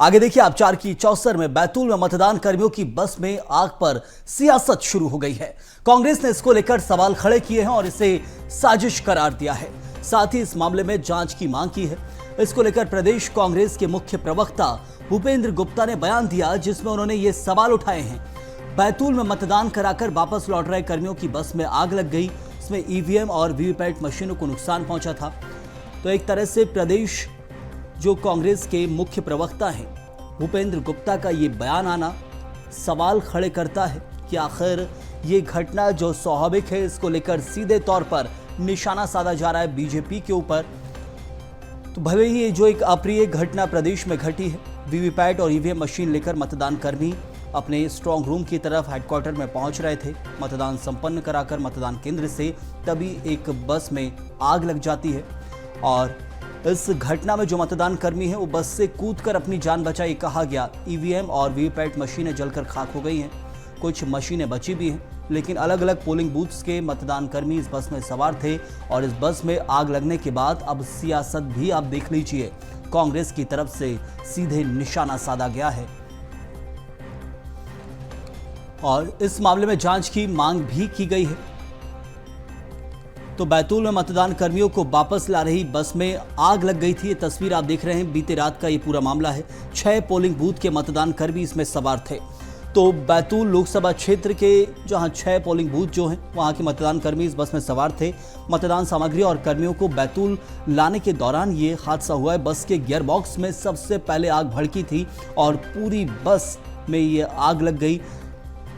आगे देखिए आबचार की चौसर में बैतूल में मतदान कर्मियों की बस में आग पर सियासत शुरू हो गई है। कांग्रेस ने इसको लेकर सवाल खड़े किए हैं और इसे साजिश करार दिया है। साथ ही इस मामले में जांच की मांग की है। इसको लेकर प्रदेश कांग्रेस के मुख्य प्रवक्ता भूपेंद्र गुप्ता ने बयान दिया, जिसमें उन्होंने ये सवाल उठाए हैं। बैतूल में मतदान कराकर वापस लौट रहे कर्मियों की बस में आग लग गई। इसमें ईवीएम और वीवीपैट मशीनों को नुकसान पहुंचा था। तो एक तरह से प्रदेश जो कांग्रेस के मुख्य प्रवक्ता हैं भूपेंद्र गुप्ता का ये बयान आना सवाल खड़े करता है कि आखिर ये घटना जो स्वाभाविक है, इसको लेकर सीधे तौर पर निशाना साधा जा रहा है बीजेपी के ऊपर। तो भले ही ये जो एक अप्रिय घटना प्रदेश में घटी है, वीवीपैट और ईवीएम मशीन लेकर मतदान कर्मी अपने स्ट्रांग रूम की तरफ हेडक्वार्टर में पहुंच रहे थे। मतदान संपन्न कराकर मतदान केंद्र से तभी एक बस में आग लग जाती है और इस घटना में जो मतदान कर्मी है वो बस से कूदकर अपनी जान बचाई। कहा गया ईवीएम और वीवीपैट मशीनें जलकर खाक हो गई हैं। कुछ मशीनें बची भी हैं, लेकिन अलग अलग पोलिंग बूथ्स के मतदान कर्मी इस बस में सवार थे और इस बस में आग लगने के बाद अब सियासत भी आप देख लीजिए, कांग्रेस की तरफ से सीधे निशाना साधा गया है और इस मामले में जांच की मांग भी की गई है। तो बैतूल में मतदान कर्मियों को वापस ला रही बस में आग लग गई थी। ये तस्वीर आप देख रहे हैं, बीते रात का ये पूरा मामला है। 6 पोलिंग बूथ के मतदान कर्मी इसमें सवार थे। तो बैतूल लोकसभा क्षेत्र के जहां 6 पोलिंग बूथ जो हैं, वहां के मतदान कर्मी इस बस में सवार थे। मतदान सामग्री और कर्मियों को बैतूल लाने के दौरान ये हादसा हुआ है। बस के गियर बॉक्स में सबसे पहले आग भड़की थी और पूरी बस में ये आग लग गई।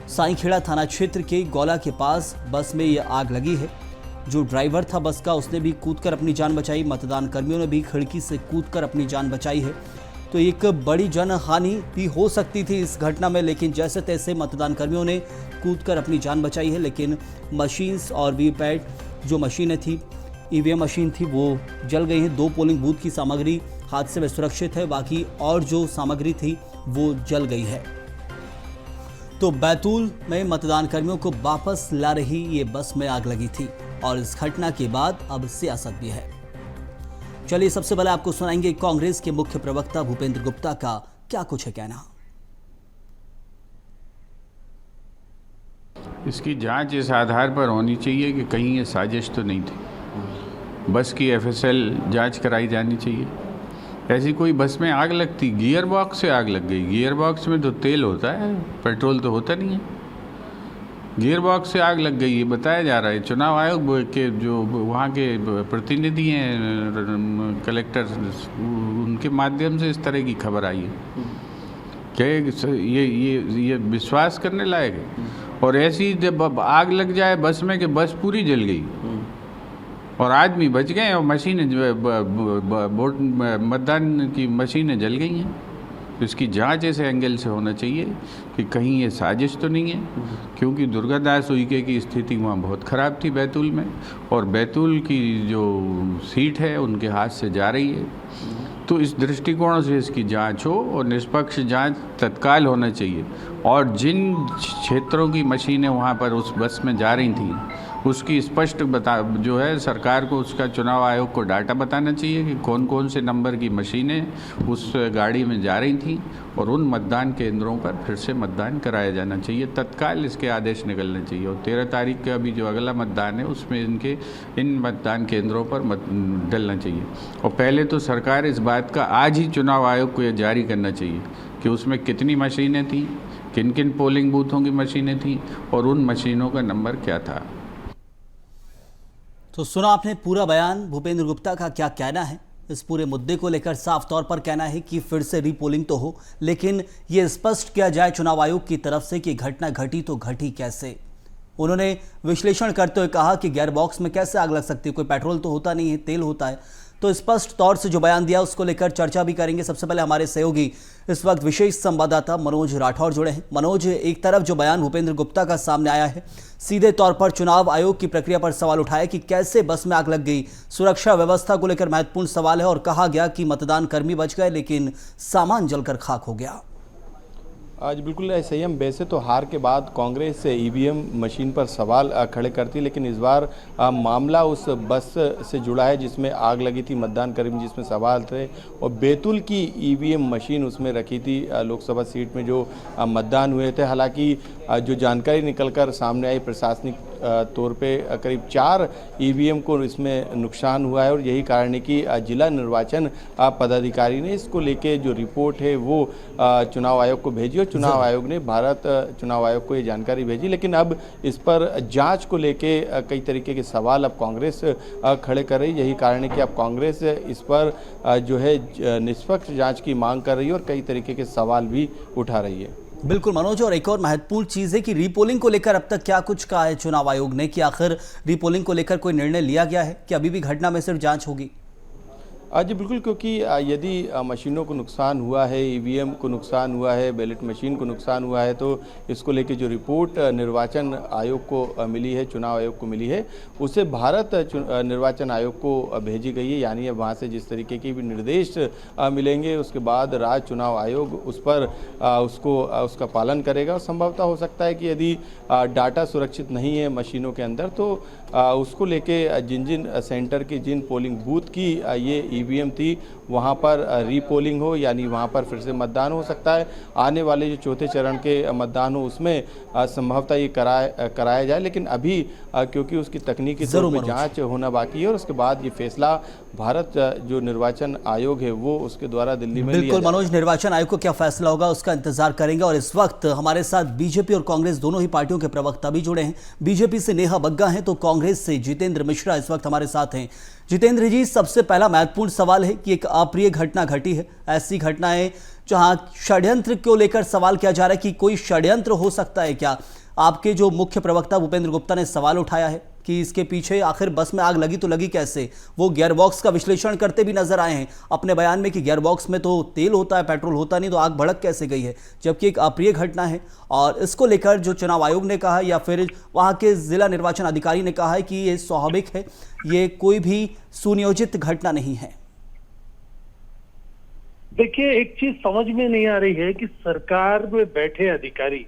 साईखेड़ा थाना क्षेत्र के गौला के पास बस में ये आग लगी है। जो ड्राइवर था बस का, उसने भी कूदकर अपनी जान बचाई। मतदान कर्मियों ने भी खिड़की से कूदकर अपनी जान बचाई है। तो एक बड़ी जनहानि भी हो सकती थी इस घटना में, लेकिन जैसे तैसे मतदान कर्मियों ने कूदकर अपनी जान बचाई है। लेकिन मशीन्स और वीवीपैट जो मशीनें थी, ईवीएम मशीन थी, वो जल गई हैं। 2 पोलिंग बूथ की सामग्री हादसे में सुरक्षित है, बाकी और जो सामग्री थी वो जल गई है। तो बैतूल में मतदान कर्मियों को वापस ला रही ये बस में आग लगी थी और इस घटना के बाद अब सियासत भी है। चलिए सबसे पहले आपको सुनाएंगे कांग्रेस के मुख्य प्रवक्ता भूपेंद्र गुप्ता का क्या कुछ है कहना। इसकी जांच इस आधार पर होनी चाहिए कि कहीं ये साजिश तो नहीं थी। बस की एफएसएल जांच कराई जानी चाहिए। ऐसी कोई बस में आग लगती, गियर बॉक्स से आग लग गई। गियर बॉक्स में तो तेल होता है, पेट्रोल तो होता नहीं है। गियर बॉक्स से आग लग गई, ये बताया जा रहा है। चुनाव आयोग के जो वहाँ के प्रतिनिधि हैं, कलेक्टर, उनके माध्यम से इस तरह की खबर आई है। क्या ये विश्वास करने लायक है? और ऐसी जब आग लग जाए बस में कि बस पूरी जल गई और आदमी बच गए और मशीनें वोट मतदान की मशीनें जल गई हैं। तो इसकी जांच ऐसे एंगल से होना चाहिए कि कहीं ये साजिश तो नहीं है, क्योंकि दुर्गादास उइके की स्थिति वहाँ बहुत ख़राब थी बैतूल में, और बैतूल की जो सीट है उनके हाथ से जा रही है। तो इस दृष्टिकोण से इसकी जांच हो और निष्पक्ष जांच तत्काल होना चाहिए। और जिन क्षेत्रों की मशीनें वहाँ पर उस बस में जा रही थी उसकी स्पष्ट जो है सरकार को उसका चुनाव आयोग को डाटा बताना चाहिए कि कौन कौन से नंबर की मशीनें उस गाड़ी में जा रही थी, और उन मतदान केंद्रों पर फिर से मतदान कराया जाना चाहिए। तत्काल इसके आदेश निकलने चाहिए। और 13 तारीख का अभी जो अगला मतदान है उसमें इन मतदान केंद्रों पर डलना चाहिए। और पहले तो सरकार इस बात का आज ही चुनाव आयोग को यह जारी करना चाहिए कि उसमें कितनी मशीनें थीं, किन किन पोलिंग बूथों की मशीनें थीं और उन मशीनों का नंबर क्या था। तो सुना आपने पूरा बयान। भूपेंद्र गुप्ता का क्या कहना है इस पूरे मुद्दे को लेकर? साफ तौर पर कहना है कि फिर से रीपोलिंग तो हो, लेकिन ये स्पष्ट किया जाए चुनाव आयोग की तरफ से कि घटना घटी तो घटी कैसे। उन्होंने विश्लेषण करते हुए कहा कि गियर बॉक्स में कैसे आग लग सकती है, कोई पेट्रोल तो होता नहीं है, तेल होता है। तो स्पष्ट तौर से जो बयान दिया उसको लेकर चर्चा भी करेंगे। सबसे पहले हमारे सहयोगी इस वक्त विशेष संवाददाता मनोज राठौर जुड़े हैं। मनोज, एक तरफ जो बयान भूपेंद्र गुप्ता का सामने आया है, सीधे तौर पर चुनाव आयोग की प्रक्रिया पर सवाल उठाया कि कैसे बस में आग लग गई। सुरक्षा व्यवस्था को लेकर महत्वपूर्ण सवाल है और कहा गया कि मतदान कर्मी बच गए लेकिन सामान जलकर खाक हो गया। आज बिल्कुल ऐसे ही हम वैसे तो हार के बाद कांग्रेस से ईवीएम मशीन पर सवाल खड़े करती, लेकिन इस बार मामला उस बस से जुड़ा है जिसमें आग लगी थी, मतदान कर्मी जिसमें सवाल थे, और बैतूल की ईवीएम मशीन उसमें रखी थी लोकसभा सीट में जो मतदान हुए थे। हालांकि जो जानकारी निकलकर सामने आई, प्रशासनिक तौर पे करीब 4 ईवीएम को इसमें नुकसान हुआ है, और यही कारण है कि जिला निर्वाचन पदाधिकारी ने इसको लेके जो रिपोर्ट है वो चुनाव आयोग को भेजी, और चुनाव आयोग ने भारत चुनाव आयोग को ये जानकारी भेजी। लेकिन अब इस पर जांच को लेके कई तरीके के सवाल अब कांग्रेस खड़े कर रही। यही कारण है कि अब कांग्रेस इस पर जो है निष्पक्ष जांच की मांग कर रही है और कई तरीके के सवाल भी उठा रही है। बिल्कुल मनोज, और एक और महत्वपूर्ण चीज है कि रीपोलिंग को लेकर अब तक क्या कुछ कहा है चुनाव आयोग ने, कि आखिर रीपोलिंग को लेकर कोई निर्णय लिया गया है कि अभी भी घटना में सिर्फ जांच होगी? जी बिल्कुल, क्योंकि यदि मशीनों को नुकसान हुआ है, ईवीएम को नुकसान हुआ है, बैलेट मशीन को नुकसान हुआ है, तो इसको लेके जो रिपोर्ट निर्वाचन आयोग को मिली है, चुनाव आयोग को मिली है, उसे भारत निर्वाचन आयोग को भेजी गई है। यानी वहाँ से जिस तरीके के भी निर्देश मिलेंगे उसके बाद राज्य चुनाव आयोग उस पर उसका पालन करेगा। और संभवतः हो सकता है कि यदि डाटा सुरक्षित नहीं है मशीनों के अंदर, तो उसको लेके जिन सेंटर की, जिन पोलिंग बूथ की ये ईवीएम थी, वहाँ पर रीपोलिंग हो, यानी वहाँ पर फिर से मतदान हो सकता है। आने वाले जो चौथे चरण के मतदान हो उसमें संभवतः ये कराया जाए, लेकिन अभी क्योंकि उसकी तकनीकी तौर पर जांच होना बाकी है, और उसके बाद ये फैसला भारत जो निर्वाचन आयोग है वो उसके द्वारा दिल्ली में बिल्कुल मनोज, निर्वाचन आयोग को क्या फैसला होगा उसका इंतजार करेंगे। और इस वक्त हमारे साथ बीजेपी और कांग्रेस दोनों ही पार्टियों के प्रवक्ता भी जुड़े हैं। बीजेपी से नेहा बग्गा हैं तो कांग्रेस से जितेंद्र मिश्रा इस वक्त हमारे साथ हैं। जितेंद्र जी, सबसे पहला महत्वपूर्ण सवाल है कि एक अप्रिय घटना घटी है। ऐसी घटनाएं जहां षड्यंत्र को लेकर सवाल किया जा रहा है कि कोई षड्यंत्र हो सकता है क्या? आपके जो मुख्य प्रवक्ता भूपेंद्र गुप्ता ने सवाल उठाया है कि इसके पीछे आखिर बस में आग लगी तो लगी कैसे। वो गियरबॉक्स का विश्लेषण करते भी नजर आए हैं अपने बयान में कि गियरबॉक्स में तो तेल होता है, पेट्रोल होता नहीं, तो आग भड़क कैसे गई है, जबकि एक अप्रिय घटना है। और इसको लेकर जो चुनाव आयोग ने कहा या फिर वहां के जिला निर्वाचन अधिकारी ने कहा है कि ये स्वाभाविक है, ये कोई भी सुनियोजित घटना नहीं है। देखिए, एक चीज समझ में नहीं आ रही है कि सरकार में बैठे अधिकारी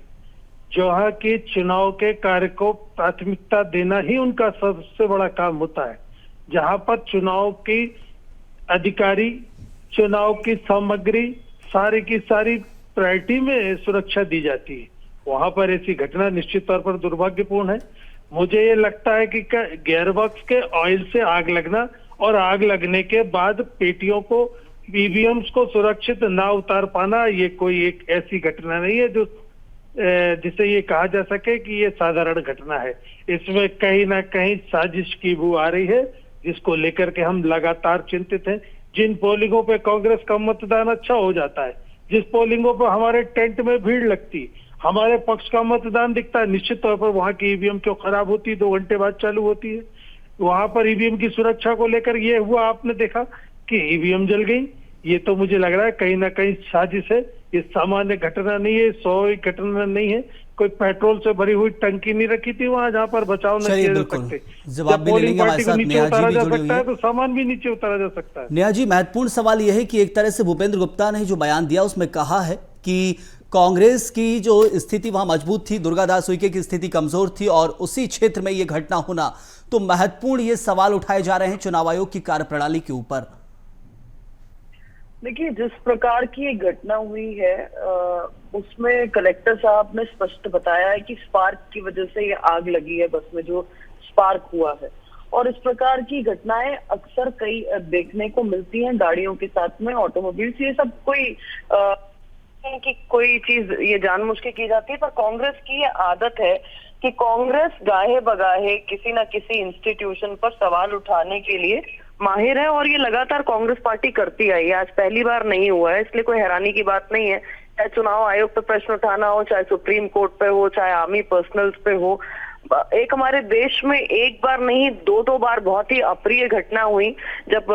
जहाँ के चुनाव के कार्य को प्राथमिकता देना ही उनका सबसे बड़ा काम होता है। जहां पर चुनाव की अधिकारी, चुनाव की सामग्री, सारी की सारी प्रायोरिटी में सुरक्षा दी जाती है, वहां पर ऐसी घटना निश्चित तौर पर दुर्भाग्यपूर्ण है। मुझे ये लगता है कि गियरबॉक्स के ऑयल से आग लगना और आग लगने के बाद पेटियों को, ईवीएम्स को सुरक्षित ना उतार पाना, ये कोई एक ऐसी घटना नहीं है जो जिसे ये कहा जा सके कि ये साधारण घटना है। इसमें कहीं ना कहीं साजिश की बू आ रही है, जिसको लेकर के हम लगातार चिंतित हैं। जिन पोलिंगों पे कांग्रेस का मतदान अच्छा हो जाता है, जिस पोलिंगों पे हमारे टेंट में भीड़ लगती, हमारे पक्ष का मतदान दिखता है, निश्चित तौर पर वहां की ईवीएम क्यों खराब होती है, 2 घंटे बाद चालू होती है। वहां पर ईवीएम की सुरक्षा को लेकर ये हुआ, आपने देखा कि ईवीएम जल गई। ये तो मुझे लग रहा है कहीं ना कहीं साजिश है। ये सामान्य घटना नहीं है, स्वाभाविक घटना नहीं है। कोई पेट्रोल से भरी हुई टंकी नहीं रखी थी वहां जहां पर बचाव नहीं किया जा सकते। जब पोलिंग पार्टी को नीचे उतारा जा सकता है तो सामान भी नीचे उतारा जा सकता है। नेहा जी, महत्वपूर्ण सवाल यह है कि एक तरह से भूपेंद्र गुप्ता ने जो बयान दिया उसमें कहा है कि कांग्रेस की जो स्थिति वहां मजबूत थी, दुर्गादास उइके की स्थिति कमजोर थी, और उसी क्षेत्र में यह घटना होना, तो महत्वपूर्ण ये सवाल उठाए जा रहे हैं चुनाव आयोग की कार्यप्रणाली के ऊपर। देखिए, जिस प्रकार की ये घटना हुई है उसमें कलेक्टर साहब ने स्पष्ट बताया है कि स्पार्क की वजह से ये आग लगी है, बस में जो स्पार्क हुआ है। और इस प्रकार की घटनाएं अक्सर कई देखने को मिलती हैं गाड़ियों के साथ में, ऑटोमोबाइल्स, ये सब कोई चीज ये जानबूझ के की जाती है। पर कांग्रेस की ये आदत है कि कांग्रेस गाहे बगाहे किसी न किसी इंस्टीट्यूशन पर सवाल उठाने के लिए माहिर है, और ये लगातार कांग्रेस पार्टी करती आई है। आज पहली बार नहीं हुआ है, इसलिए कोई हैरानी की बात नहीं है। चाहे चुनाव आयोग पे प्रश्न उठाना हो, चाहे सुप्रीम कोर्ट पे हो, चाहे आर्मी पर्सनल्स पे हो, एक हमारे देश में एक बार नहीं 2 बार बहुत ही अप्रिय घटना हुई। जब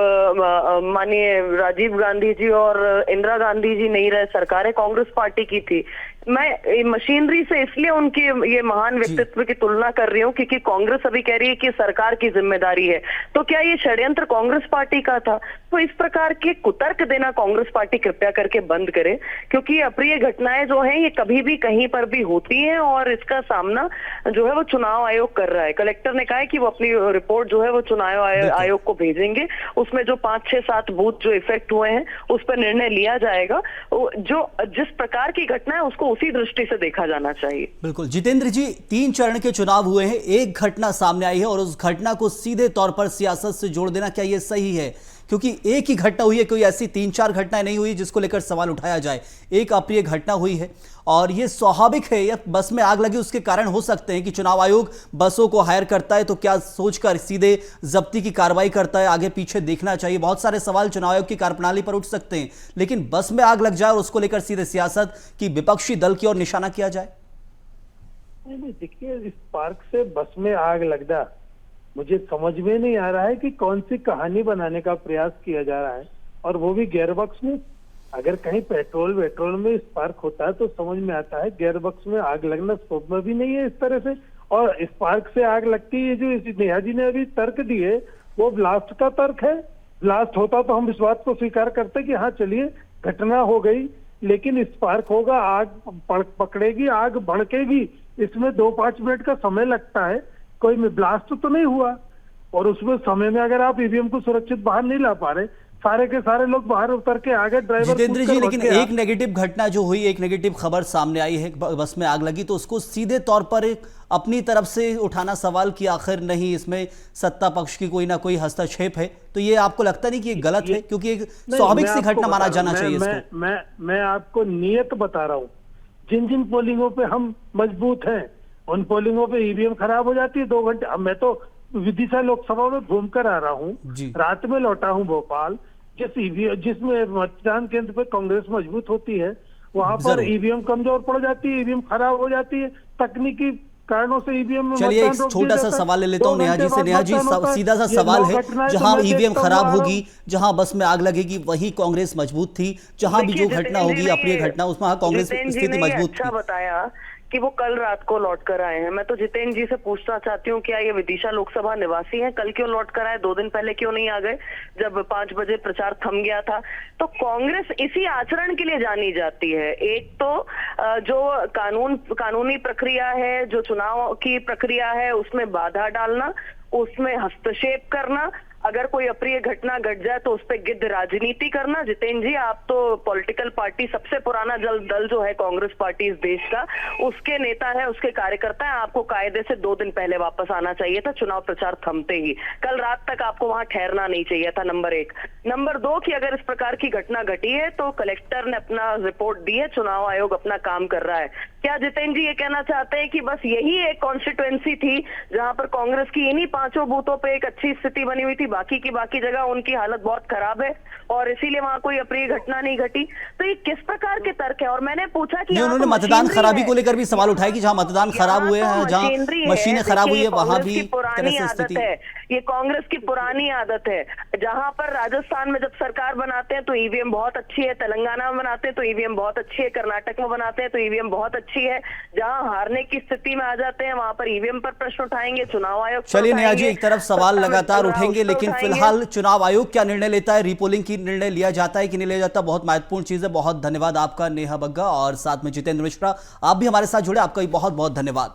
माननीय राजीव गांधी जी और इंदिरा गांधी जी नहीं रहे, सरकारें कांग्रेस पार्टी की थी, मैं मशीनरी से इसलिए उनके ये महान व्यक्तित्व की तुलना कर रही हूँ क्योंकि कांग्रेस अभी कह रही है कि सरकार की जिम्मेदारी है। तो क्या ये षड्यंत्र कांग्रेस पार्टी का था? तो इस प्रकार के कुतर्क देना कांग्रेस पार्टी कृपया करके बंद करे, क्योंकि अप्रिय घटनाएं जो हैं ये कभी भी कहीं पर भी होती हैं और इसका सामना जो है वो चुनाव आयोग कर रहा है। कलेक्टर ने कहा है कि वो अपनी रिपोर्ट जो है वो चुनाव आयोग को भेजेंगे, उसमें जो 5, 6, 7 बूथ जो इफेक्ट हुए हैं उस पर निर्णय लिया जाएगा। जो जिस प्रकार की घटना है उसको उसी दृष्टि से देखा जाना चाहिए। बिल्कुल जितेंद्र जी, 3 चरण के चुनाव हुए हैं, एक घटना सामने आई है और उस घटना को सीधे तौर पर सियासत से जोड़ देना, क्या यह सही है? क्योंकि एक ही घटना हुई है, कोई ऐसी 3-4 घटनाएं नहीं हुई जिसको लेकर सवाल उठाया जाए। एक अप्रिय घटना हुई है और यह स्वाभाविक है, या बस में आग लगी उसके कारण हो सकते हैं कि चुनाव आयोग बसों को हायर करता है तो क्या सोचकर सीधे जब्ती की कार्रवाई करता है, आगे पीछे देखना चाहिए। बहुत सारे सवाल चुनाव आयोग की कार्यप्रणाली पर उठ सकते हैं, लेकिन बस में आग लग जाए और उसको लेकर सीधे सियासत की विपक्षी दल की ओर निशाना किया जाए। नहीं, देखिए, इस पार्क से बस में आग लगना मुझे समझ में नहीं आ रहा है कि कौन सी कहानी बनाने का प्रयास किया जा रहा है, और वो भी गियरबॉक्स में। अगर कहीं पेट्रोल में स्पार्क होता है तो समझ में आता है, गियरबॉक्स में आग लगना संभव भी नहीं है इस तरह से। और स्पार्क से आग लगती है, जो नेहा जी ने अभी तर्क दिए वो ब्लास्ट का तर्क है। ब्लास्ट होता तो हम इस बात को स्वीकार करते कि हाँ चलिए घटना हो गई, लेकिन स्पार्क होगा, आग पकड़ेगी, आग भड़केगी, इसमें 2-5 मिनट का समय लगता है। कोई में ब्लास्ट तो नहीं हुआ, और उसमें समय में अगर आप ईवीएम को सुरक्षित बाहर नहीं ला पा रहे, सारे के सारे लोग बाहर उतर के आ गए, ड्राइवर जितेंद्र जी, लेकिन एक नेगेटिव घटना जो हुई, एक नेगेटिव खबर सामने आई है, बस में आग लगी, तो उसको सीधे तौर पर अपनी तरफ से उठाना सवाल कि आखिर नहीं इसमें सत्ता पक्ष की कोई ना कोई हस्तक्षेप है, तो ये आपको लगता नहीं कि ये गलत है? क्योंकि एक स्वाभाविक सी घटना माना जाना चाहिए इसको। मैं आपको नियत बता रहा हूँ, जिन जिन पोलिंगों पे हम मजबूत हैं उन पोलिंगों पे ईवीएम खराब हो जाती है 2 घंटे। अब मैं तो विदिशा लोकसभा में घूम कर आ रहा हूँ, रात में लौटा हूँ भोपाल, जिसमें मतदान केंद्र पे कांग्रेस मजबूत होती है वहां पर ईवीएम कमजोर पड़ जाती है, ईवीएम खराब हो जाती है, तकनीकी कारणों से ईवीएम में। चलिए एक छोटा सा सवाल ले लेता हूँ नेहा जी से। नेहा जी, सीधा सा सवाल है, जहां ईवीएम खराब होगी, जहां बस में आग लगेगी, वही कांग्रेस मजबूत थी। जहां भी जो घटना होगी, अप्रिय घटना, उसमें कांग्रेस स्थिति मजबूत थी। बताया कि वो कल रात को लौट कर आए हैं। मैं तो जितेंद्र जी से पूछना चाहती हूँ, क्या ये विदिशा लोकसभा निवासी हैं? कल क्यों लौट कर आए? 2 दिन पहले क्यों नहीं आ गए जब 5 बजे प्रचार थम गया था? तो कांग्रेस इसी आचरण के लिए जानी जाती है। एक तो जो कानूनी प्रक्रिया है, जो चुनाव की प्रक्रिया है, उसमें बाधा डालना, उसमें हस्तक्षेप करना, अगर कोई अप्रिय घटना घट जाए तो उस पर गिद्ध राजनीति करना। जितेंद्र जी, आप तो पॉलिटिकल पार्टी, सबसे पुराना दल जो है कांग्रेस पार्टी इस देश का, उसके नेता है, उसके कार्यकर्ता है। आपको कायदे से 2 दिन पहले वापस आना चाहिए था, चुनाव प्रचार थमते ही। कल रात तक आपको वहां ठहरना नहीं चाहिए था, नंबर 1। नंबर 2 कि अगर इस प्रकार की घटना घटी है तो कलेक्टर ने अपना रिपोर्ट दी है, चुनाव आयोग अपना काम कर रहा है। क्या जितेंद्र जी ये कहना चाहते हैं कि बस यही एक कॉन्स्टिट्यूएंसी थी जहां पर कांग्रेस की इन्हीं 5 बूथों पे एक अच्छी स्थिति बनी हुई थी, बाकी जगह उनकी हालत बहुत खराब है और इसीलिए वहां कोई अप्रिय घटना नहीं घटी? तो ये किस प्रकार के तर्क है? और मैंने पूछा कि उन्होंने मतदान खराबी को लेकर भी सवाल उठाया कि जहां मतदान खराब हुए हैं, जहां मशीनें खराब हुई है, वहां भी पुरानी आदत है, ये कांग्रेस की पुरानी आदत है। जहां पर राजस्थान में जब सरकार बनाते हैं तो ईवीएम बहुत अच्छी है, तेलंगाना में बनाते हैं तो ईवीएम बहुत अच्छी है, कर्नाटक में बनाते हैं तो ईवीएम बहुत अच्छी है। जहां हारने की स्थिति में आ जाते हैं वहां पर ईवीएम पर प्रश्न उठाएंगे, चुनाव आयोग। चलिए नेहा जी, एक तरफ सवाल लगातार उठेंगे, लेकिन फिलहाल चुनाव आयोग क्या निर्णय लेता है, रीपोलिंग की निर्णय लिया जाता है कि नहीं लिया जाता, बहुत महत्वपूर्ण चीज है। बहुत धन्यवाद आपका नेहा बग्गा, और साथ में जितेंद्र मिश्रा, आप भी हमारे साथ जुड़े, आपका भी बहुत बहुत धन्यवाद।